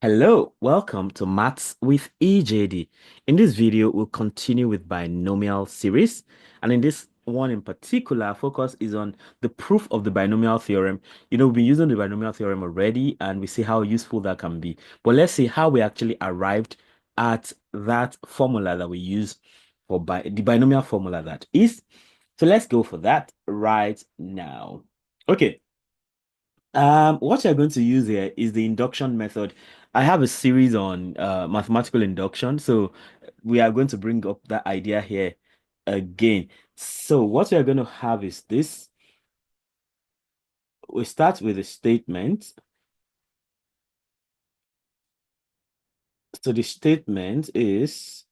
Hello, welcome to Maths with EJD. In this video, we'll continue with binomial series. And in this one in particular, our focus is on the proof of the binomial theorem. We've been using the binomial theorem already, and we see how useful that can be. But let's see how we actually arrived at that formula that we use for the binomial formula that is. So let's go for that right now. Okay. What you're going to use here is the induction method. I have a series on mathematical induction, so we are going to bring up that idea here again. So what we are going to have is this. We start with a statement. So the statement is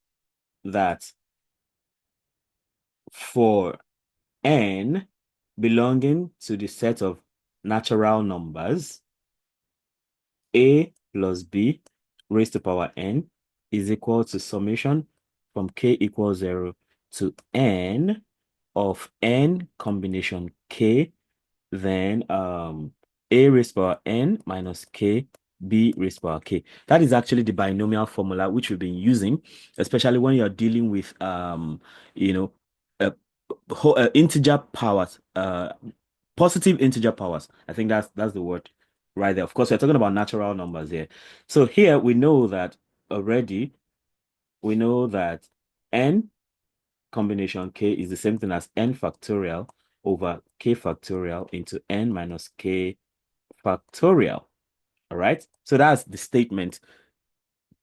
that for n belonging to the set of natural numbers, a plus b raised to power n is equal to summation from k equals 0 to n of n combination k, then a raised to power n minus k, b raised to power k. That is actually the binomial formula which we've been using, especially when you're dealing with you know, uh, integer powers, positive integer powers. I think that's the word right there. Of course, we're talking about natural numbers here. So here we know that already, we know that n combination k is the same thing as n factorial over k factorial into n minus k factorial. All right. So that's the statement.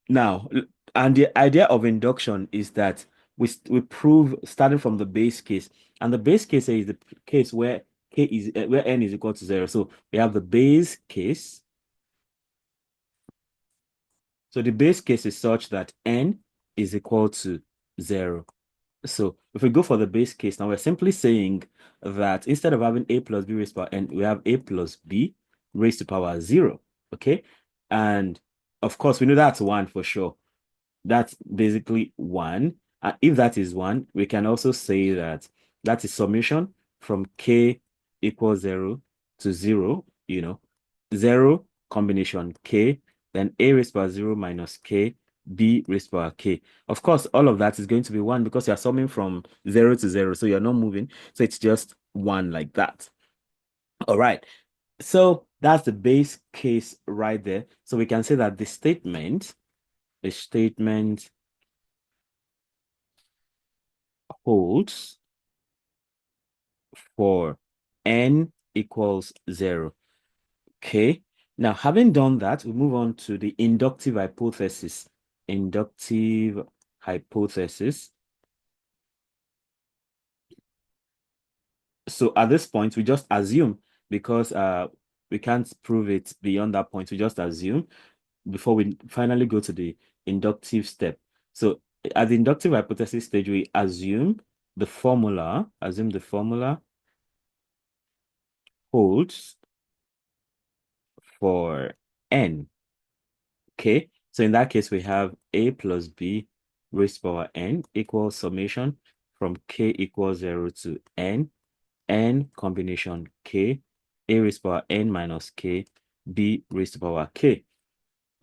Now, and the idea of induction is that we prove starting from the base case, and the base case is the case where k is where n is equal to 0. So we have the base case. So the base case is such that n is equal to 0. So if we go for the base case, now we're simply saying that instead of having a plus b raised to power n, we have a plus b raised to power 0. Okay. And of course, we know that's 1 for sure. That's basically 1. And if that is 1, we can also say that that is summation from k equals 0 to 0, 0 combination k, then a raised to power 0 minus k, b raised to power k. Of course, all of that is going to be 1 because you're summing from 0 to 0, so you're not moving. So it's just 1 like that. All right. So that's the base case right there. So we can say that the statement holds for n equals 0. Okay. Now, having done that, we move on to the inductive hypothesis. Inductive hypothesis. So at this point, we just assume because we can't prove it beyond that point. We just assume before we finally go to the inductive step. So at the inductive hypothesis stage, we assume the formula holds for n. Okay, so in that case, we have a plus b raised to power n equals summation from k equals 0 to n combination k, a raised to power n minus k, b raised to power k.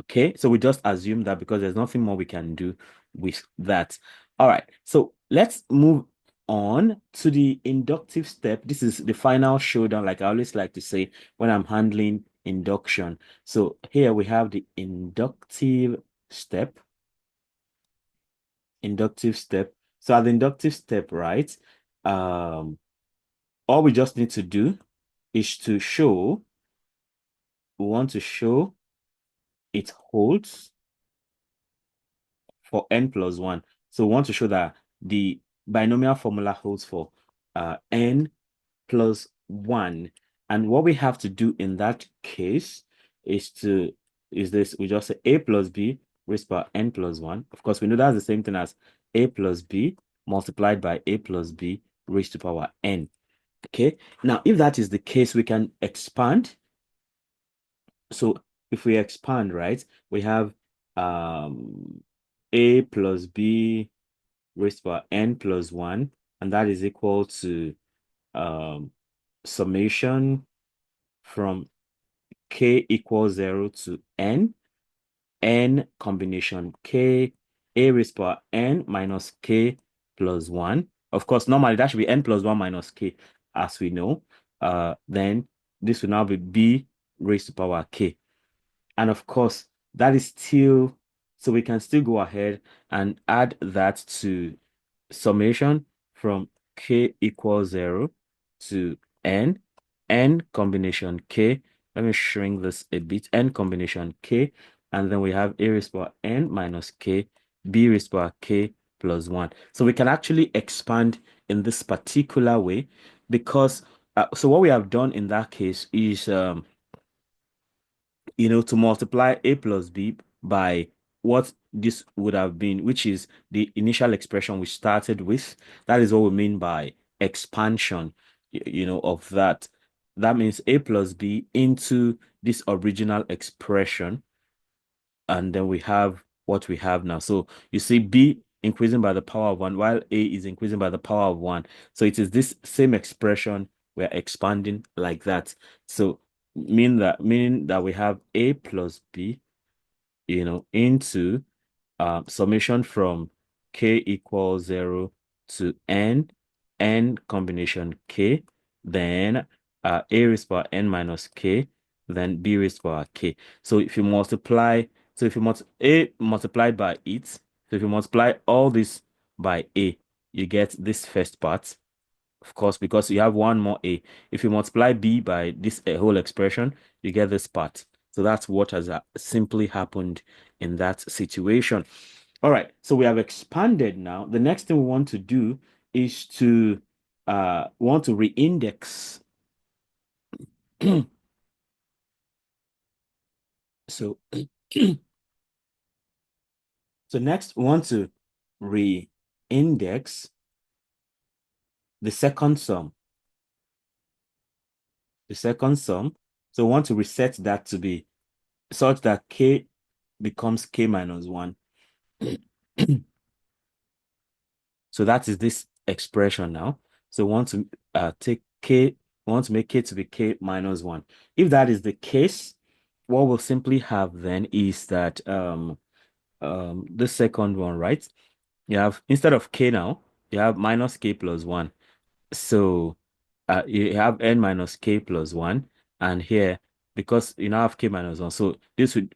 Okay, so we just assume that because there's nothing more we can do with that. All right, so let's move on to the inductive step. This is the final showdown, like I always like to say when I'm handling induction. So here we have the inductive step. Inductive step. So at the inductive step, right? All we just need to do is to show, we want to show it holds for n plus 1. So we want to show that the binomial formula holds for n plus 1. And what we have to do in that case is this. We just say a plus b raised to power n plus 1. Of course, we know that's the same thing as a plus b multiplied by a plus b raised to power n. Okay. Now, if that is the case, we can expand. So if we expand, right, we have a plus b raised to power n plus 1, and that is equal to summation from k equals 0 to n n combination k, a raised to power n minus k plus 1. Of course, normally that should be n plus 1 minus k, as we know. Then this will now be b raised to power k. And of course, that is still, so we can still go ahead and add that to summation from k equals 0 to n combination k. Let me shrink this a bit, n combination k, and then we have a raised to power n minus k, b raised to power k plus 1. So we can actually expand in this particular way because, so what we have done in that case is, to multiply a plus b by what this would have been, which is the initial expression we started with. That is what we mean by expansion, of that. That means a plus b into this original expression, and then we have what we have now. So you see b increasing by the power of 1, while a is increasing by the power of 1. So it is this same expression we're expanding like that. So meaning that we have a plus b, into summation from k equals 0 to n combination k, then a raised to power n minus k, then b raised to power k. So if you multiply, so if you a multiplied by it, so if you multiply all this by a, you get this first part, of course, because you have one more a. If you multiply b by this whole expression, you get this part. So that's what has simply happened in that situation. All right, so we have expanded now. The next thing we want to do is to want to reindex. So, so next we want to reindex the second sum. The second sum. So we want to reset that to be such that k becomes k minus 1. So that is this expression now. So we want to take k, we want to make k to be k minus 1. If that is the case, what we'll simply have then is that the second one, right? You have, instead of k now, you have minus k plus 1. So you have n minus k plus 1, and here, because you now have k minus 1, so this would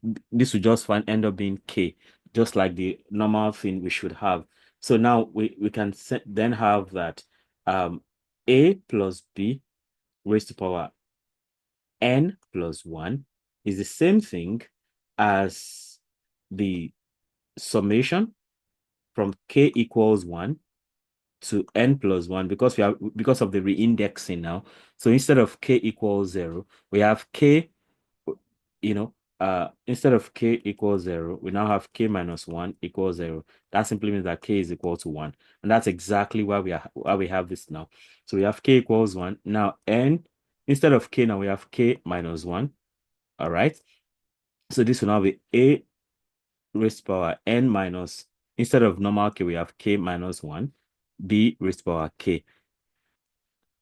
just end up being k, just like the normal thing we should have. So now we can then have that a plus b raised to power n plus 1 is the same thing as the summation from k equals 1 to n plus 1, because because of the reindexing now. So instead of k equals 0, we have k, instead of k equals 0, we now have k minus 1 equals 0. That simply means that k is equal to 1. And that's exactly why we have this now. So we have k equals 1. Now n, instead of k now, we have k minus 1. All right. So this will now be a raised to power n minus, instead of normal k, we have k minus 1, b raised to power k.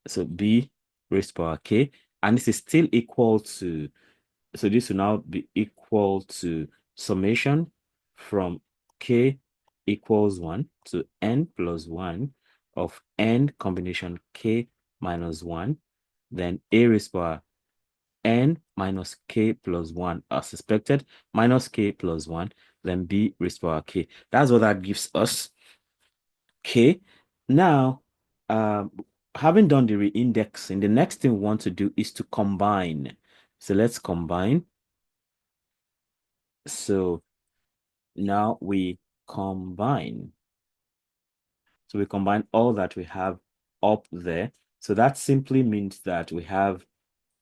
So b raised to power k, and this is still equal to, so this will now be equal to summation from k equals 1 to n plus 1 of n combination k minus 1, then a raised to power n minus k plus 1 as expected, minus k plus 1, then b raised to power k. That's what that gives us. Okay. Now, having done the reindexing, the next thing we want to do is to combine. So let's combine. So now we combine. So we combine all that we have up there. So that simply means that we have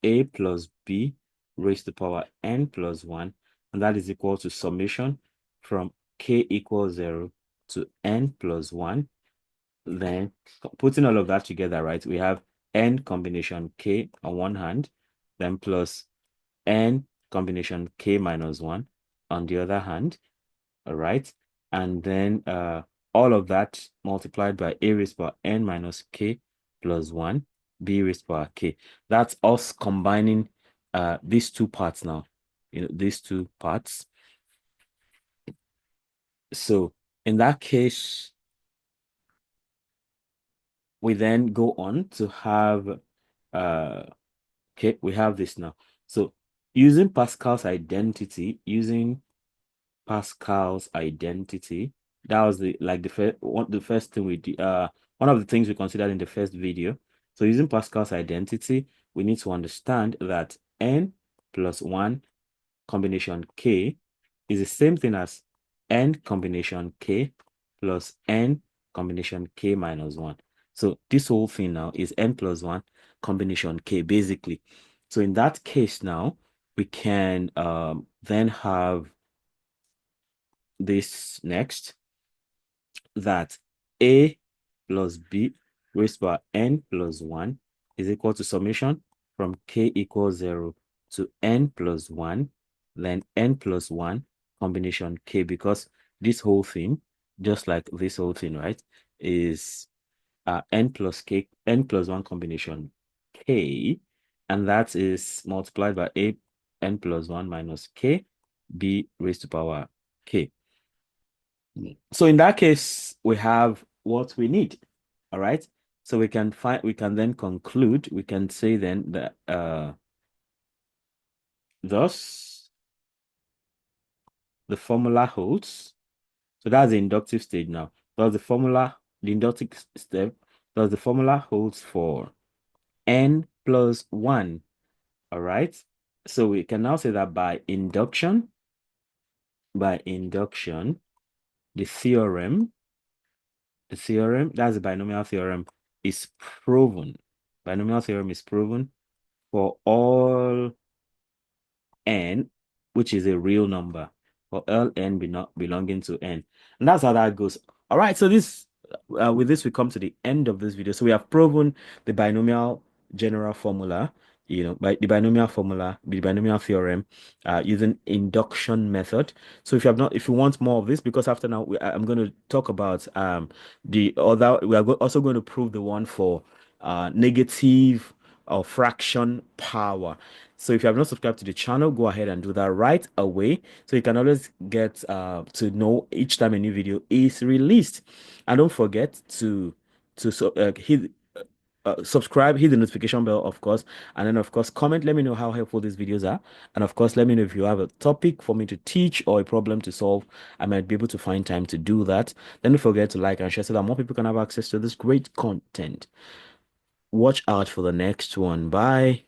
a plus b raised to the power n plus 1, and that is equal to summation from k equals 0 to n plus 1. Then putting all of that together, right, we have n combination k on one hand, then plus n combination k minus 1 on the other hand. All right. And then all of that multiplied by a raised to power n minus k plus 1, b raised to power k. That's us combining these two parts now. These two parts. So in that case, we then go on to have okay, we have this now. So using Pascal's identity, that was the first thing we did, one of the things we considered in the first video. So using Pascal's identity, we need to understand that n plus 1 combination k is the same thing as n combination k plus n combination k minus 1. So this whole thing now is n plus 1 combination k, basically. So in that case now, we can then have this next, that a plus b raised by n plus 1 is equal to summation from k equals 0 to n plus 1, then n plus 1 combination k, because this whole thing, just like this whole thing, right, is n plus 1 combination k, and that is multiplied by n plus 1 minus k b raised to power k. So in that case, we have what we need. All right. So we can then conclude, we can say then that thus the formula holds. So that's the inductive stage now. Thus the inductive step, thus the formula holds for n plus 1. All right. So we can now say that by induction, the theorem, that's the binomial theorem, is proven. Binomial theorem is proven for all n, which is a real number, for all n belonging to n. And that's how that goes. All right, so with this, we come to the end of this video. So we have proven the binomial general formula, by the binomial theorem, using induction method. So if you want more of this, because after now, I'm going to talk about the other, we are also going to prove the one for negative or fraction power. So if you have not subscribed to the channel, go ahead and do that right away, so you can always get to know each time a new video is released. And don't forget to hit subscribe, hit the notification bell, of course, and then of course comment. Let me know how helpful these videos are, and of course let me know if you have a topic for me to teach or a problem to solve. I might be able to find time to do that. Then don't forget to like and share so that more people can have access to this great content. Watch out for the next one. Bye.